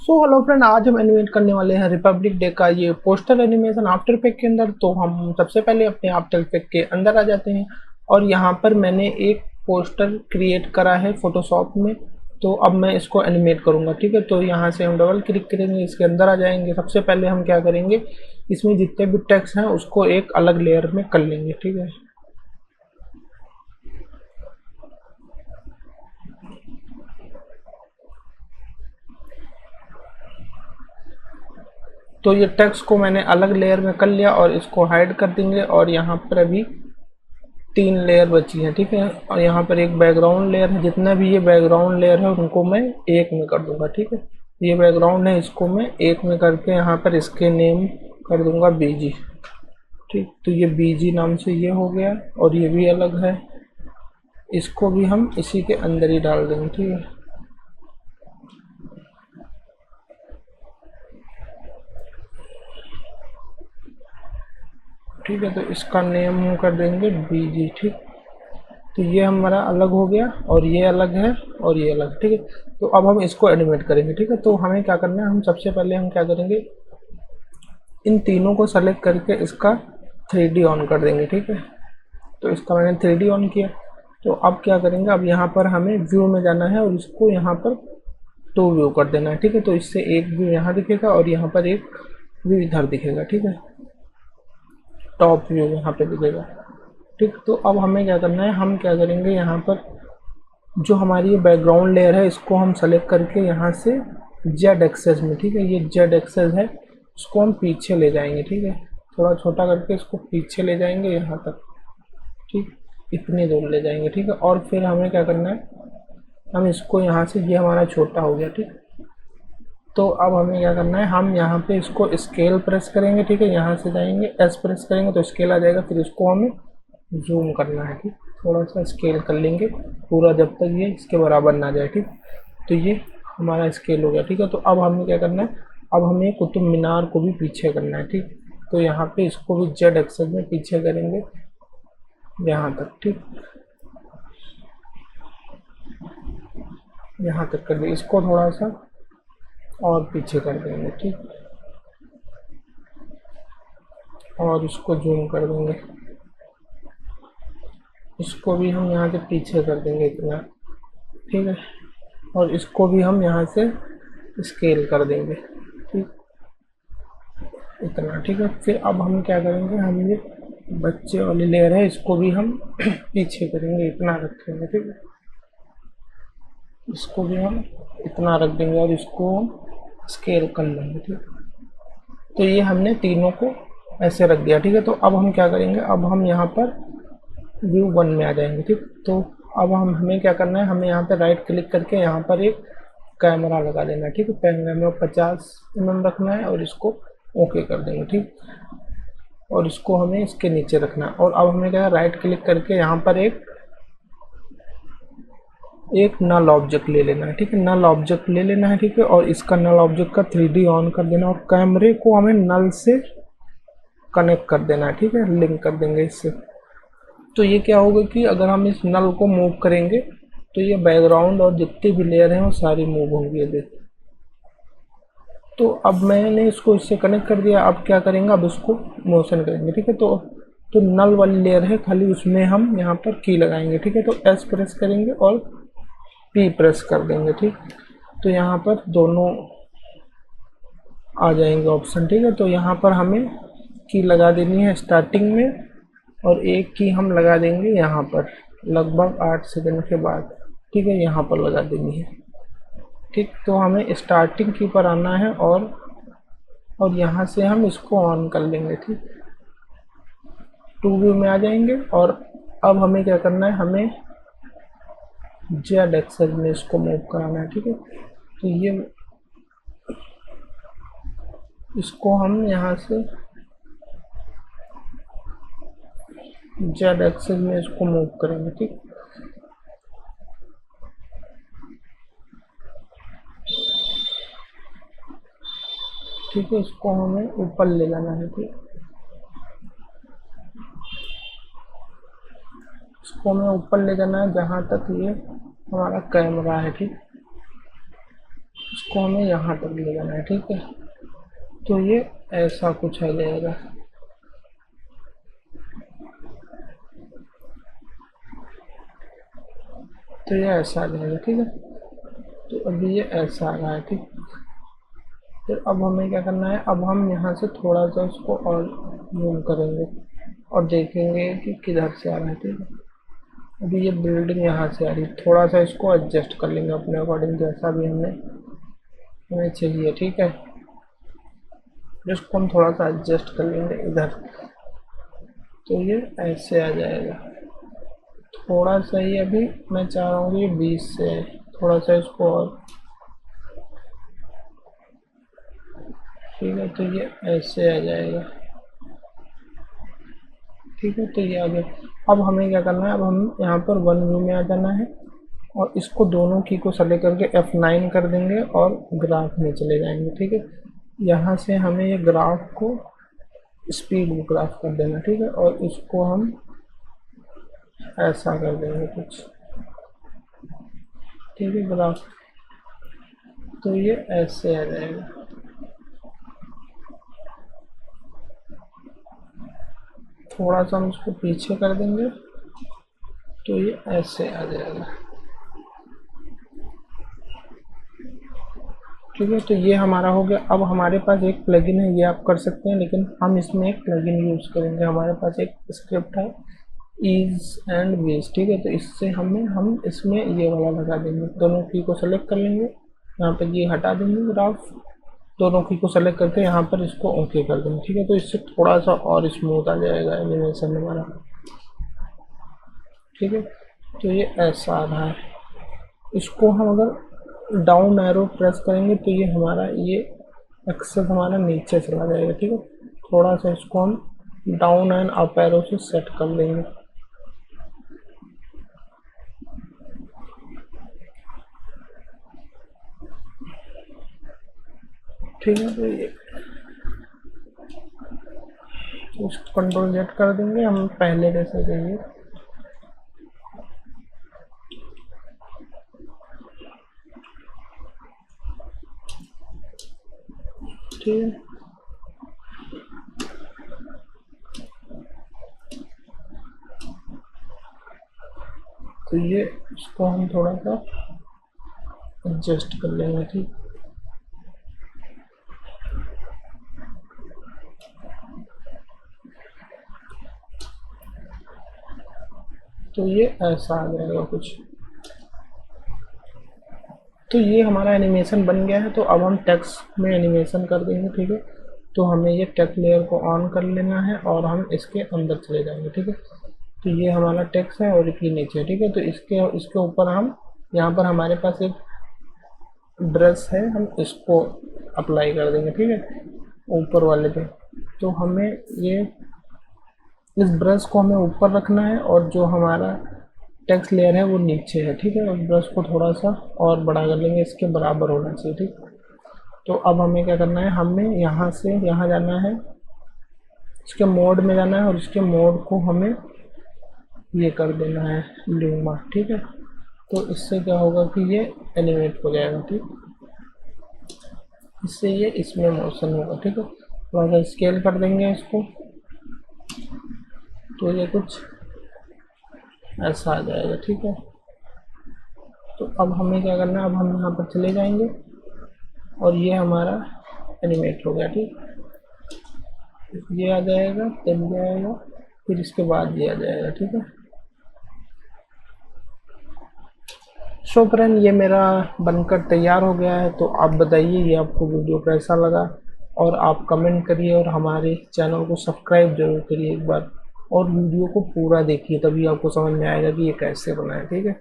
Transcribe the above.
So hello friend, आज हम animate करने वाले हैं रिपब्लिक डे का ये पोस्टर एनिमेशन आफ्टर इफेक्ट के अंदर। तो हम सबसे पहले अपने आफ्टर इफेक्ट के अंदर आ जाते हैं और यहाँ पर मैंने एक पोस्टर क्रिएट करा है फोटोशॉप में। तो अब मैं इसको एनिमेट करूँगा, ठीक है। तो यहाँ से हम डबल क्लिक करेंगे, इसके अंदर आ जाएंगे। सबसे पहले हम क्या करेंगे, इसमें जितने भी टेक्स्ट हैं उसको एक अलग लेयर में कर लेंगे, ठीक है। तो ये टेक्स्ट को मैंने अलग लेयर में कर लिया और इसको हाइड कर देंगे। और यहाँ पर अभी 3 लेयर बची हैं, ठीक है। और यहाँ पर एक बैकग्राउंड लेयर है, जितना भी ये बैकग्राउंड लेयर है उनको मैं एक में कर दूंगा, ठीक है। ये बैकग्राउंड है, इसको मैं एक में करके यहाँ पर इसके नेम कर दूंगा बीजी, ठीक। तो ये बीजी नाम से ये हो गया और ये भी अलग है, इसको भी हम इसी के अंदर ही डाल देंगे, ठीक है। ठीक है, तो इसका नेम हम कर देंगे बीजी, ठीक। तो ये हमारा अलग हो गया और ये अलग है और ये अलग, ठीक है। तो अब हम इसको एनिमेट करेंगे, ठीक है। तो हमें क्या करना है, हम सबसे पहले हम क्या करेंगे, इन तीनों को सेलेक्ट करके इसका 3D ऑन कर देंगे, ठीक है। तो इसका मैंने 3D ऑन किया। तो अब क्या करेंगे, अब यहाँ पर हमें व्यू में जाना है और इसको यहाँ पर 2 व्यू कर देना है, ठीक है। तो इससे एक व्यू यहाँ दिखेगा और यहाँ पर एक व्यू इधर दिखेगा, ठीक है। टॉप व्यू यहाँ पे दिखेगा, ठीक। तो अब हमें क्या करना है, हम क्या करेंगे, यहाँ पर जो हमारी ये बैकग्राउंड लेयर है इसको हम सेलेक्ट करके यहाँ से जेड एक्सेस में, ठीक है, ये जेड एक्सेस है, इसको हम पीछे ले जाएंगे, ठीक है। थोड़ा छोटा करके इसको पीछे ले जाएंगे यहाँ तक, ठीक। इतनी दूर ले जाएंगे, ठीक है। और फिर हमें क्या करना है, हम इसको यहाँ से, ये हमारा छोटा हो गया, ठीक। तो अब हमें क्या करना है, हम यहाँ पे इसको स्केल प्रेस करेंगे, ठीक है। यहाँ से जाएंगे, एस प्रेस करेंगे तो स्केल आ जाएगा। फिर इसको हमें जूम करना है, ठीक। थोड़ा सा स्केल कर लेंगे पूरा, जब तक ये इसके बराबर ना जाए, ठीक। तो ये हमारा स्केल हो गया, ठीक है। तो अब हमें क्या करना है, अब हमें कुतुब मीनार को भी पीछे करना है, ठीक। तो यहाँ पे इसको भी जेड एक्सेस में पीछे करेंगे यहाँ तक, ठीक। यहाँ तक कर दिए, इसको थोड़ा सा और पीछे कर देंगे, ठीक। और इसको जूम कर देंगे, इसको भी हम यहाँ से पीछे कर देंगे इतना, ठीक है। और इसको भी हम यहाँ से स्केल कर देंगे, ठीक, इतना, ठीक है। फिर अब हम क्या करेंगे, हम ये बच्चे वाली लेयर है इसको भी हम पीछे करेंगे, इतना रखेंगे, ठीक है। इसको भी हम इतना रख देंगे और इसको हम स्केल कर लेंगे, ठीक। तो ये हमने तीनों को ऐसे रख दिया, ठीक है। तो अब हम क्या करेंगे, अब हम यहाँ पर व्यू 1 में आ जाएंगे, ठीक। तो अब हमें क्या करना है, हमें यहाँ पे राइट क्लिक करके यहाँ पर एक कैमरा लगा देना है, ठीक है। कैमरा 50 mm रखना है और इसको ओके कर देंगे, ठीक। और इसको हमें इसके नीचे रखना है। और अब हमें क्या, राइट क्लिक करके यहाँ पर एक नल ऑब्जेक्ट ले लेना है, ठीक है। नल ऑब्जेक्ट ले लेना है, ठीक है। और इसका नल ऑब्जेक्ट का 3D ऑन कर देना और कैमरे को हमें नल से कनेक्ट कर देना है, ठीक है, लिंक कर देंगे इससे। तो ये क्या होगा कि अगर हम इस नल को मूव करेंगे तो ये बैकग्राउंड और जितनी भी लेयर हैं वो सारी मूव होंगी, ये देखिए। तो अब मैंने इसको इससे कनेक्ट कर दिया। अब क्या करेंगे, अब इसको मोशन करेंगे, ठीक है। तो नल वाली लेयर है खाली, उसमें हम यहाँ पर की लगाएंगे, ठीक है। तो एस प्रेस करेंगे और पी प्रेस कर देंगे, ठीक। तो यहाँ पर दोनों आ जाएंगे ऑप्शन, ठीक है। तो यहाँ पर हमें की लगा देनी है स्टार्टिंग में और एक की हम लगा देंगे यहाँ पर लगभग 8 सेकंड के बाद, ठीक है, यहाँ पर लगा देनी है, ठीक। तो हमें स्टार्टिंग की पर आना है और यहाँ से हम इसको ऑन कर लेंगे, ठीक। 2 व्यू में आ जाएंगे। और अब हमें क्या करना है, हमें जेड एक्सेस में इसको मूव कराना है, ठीक है। तो ये इसको हम यहाँ से जेड एक्सेस में इसको मूव करेंगे, ठीक। ठीक है, इसको हमें ऊपर ले जाना है, ठीक। इसको हमें ऊपर ले जाना है जहाँ तक ये हमारा कैमरा है, ठीक। इसको हमें यहाँ तक ले जाना है, ठीक है। तो ये ऐसा कुछ आ जाएगा, तो ये ऐसा आ जाएगा, ठीक है। तो अभी ये ऐसा आ रहा है, ठीक। फिर अब हमें क्या करना है, अब हम यहाँ से थोड़ा सा उसको और जूम करेंगे और देखेंगे कि किधर से आ रहा है, ठीक है। अभी ये बिल्डिंग यहाँ से आ रही है, थोड़ा सा इसको एडजस्ट कर लेंगे अपने अकॉर्डिंग, जैसा भी हमें चाहिए, ठीक है। इसको हम थोड़ा सा एडजस्ट कर लेंगे इधर, तो ये ऐसे आ जाएगा। थोड़ा सा ही अभी मैं चाह रहा हूँ ये 20 से थोड़ा सा इसको और, ठीक है। तो ये ऐसे आ जाएगा, ठीक है। तो ये आ गया। अब हमें क्या करना है, अब हम यहाँ पर वन व्यू में आ जाना है और इसको दोनों की को सेलेक्ट करके F9 कर देंगे और ग्राफ में चले जाएंगे, ठीक है। यहाँ से हमें ये ग्राफ को स्पीड ग्राफ कर देना, ठीक है। और इसको हम ऐसा कर देंगे कुछ, ठीक है, ग्राफ। तो ये ऐसे आ जाएगा, थोड़ा सा हम इसको पीछे कर देंगे तो ये ऐसे आ जाएगा, ठीक है। तो ये हमारा हो गया। अब हमारे पास एक प्लगइन है, ये आप कर सकते हैं, लेकिन हम इसमें एक प्लगइन यूज़ करेंगे। हमारे पास एक स्क्रिप्ट है ईज एंड वेज, ठीक है। तो इससे हम इसमें ये वाला लगा देंगे, दोनों की को सेलेक्ट कर लेंगे, यहाँ पे ये हटा देंगे ग्राफ, दोनों की को सेलेक्ट करके यहाँ पर इसको ओके कर देंगे, ठीक है। तो इससे थोड़ा सा और स्मूथ आ जाएगा एनिमेशन हमारा, ठीक है। तो ये ऐसा आ रहा है। इसको हम अगर डाउन एरो प्रेस करेंगे तो ये हमारा ये एक्सेस हमारा नीचे चला जाएगा, ठीक है। थोड़ा सा इसको हम डाउन एंड अप एरो से सेट कर लेंगे, ठीक है। तो ये उसको कंट्रोल जेड कर देंगे हम पहले जैसे चाहिए, ठीक है। तो ये इसको हम थोड़ा सा एडजस्ट कर लेंगे, ठीक। तो ये ऐसा आ जाएगा कुछ। तो ये हमारा एनिमेशन बन गया है। तो अब हम टेक्स्ट में एनिमेशन कर देंगे, ठीक है। तो हमें ये टेक्स्ट लेयर को ऑन कर लेना है और हम इसके अंदर चले जाएंगे, ठीक है। तो ये हमारा टेक्स्ट है और ये नीचे, ठीक है। तो इसके ऊपर हम यहाँ पर हमारे पास एक ब्रश है, हम इसको अप्लाई कर देंगे, ठीक है, ऊपर वाले पे। तो हमें ये इस ब्रश को हमें ऊपर रखना है और जो हमारा टेक्स्ट लेयर है वो नीचे है, ठीक है। और ब्रश को थोड़ा सा और बड़ा कर लेंगे, इसके बराबर होना चाहिए, ठीक। तो अब हमें क्या करना है, हमें यहाँ से यहाँ जाना है, इसके मोड में जाना है और इसके मोड को हमें ये कर देना है लूमा, ठीक है। तो इससे क्या होगा कि ये एनिमेट हो जाएगा, ठीक। इससे ये इसमें मोशन होगा, ठीक है। थोड़ा सा स्केल कर देंगे इसको, तो ये कुछ ऐसा आ जाएगा, ठीक है। तो अब हमें क्या करना है, अब हम यहाँ पर चले जाएंगे और ये हमारा एनिमेट हो गया, ठीक। ये आ जाएगा, तब ये आएगा, फिर इसके बाद ये आ जाएगा, ठीक है। सो फ्रेंड, ये मेरा बनकर तैयार हो गया है। तो आप बताइए ये आपको वीडियो कैसा लगा, और आप कमेंट करिए और हमारे चैनल को सब्सक्राइब जरूर करिए एक बार, और वीडियो को पूरा देखिए, तभी आपको समझ में आएगा कि ये कैसे बना है, ठीक है।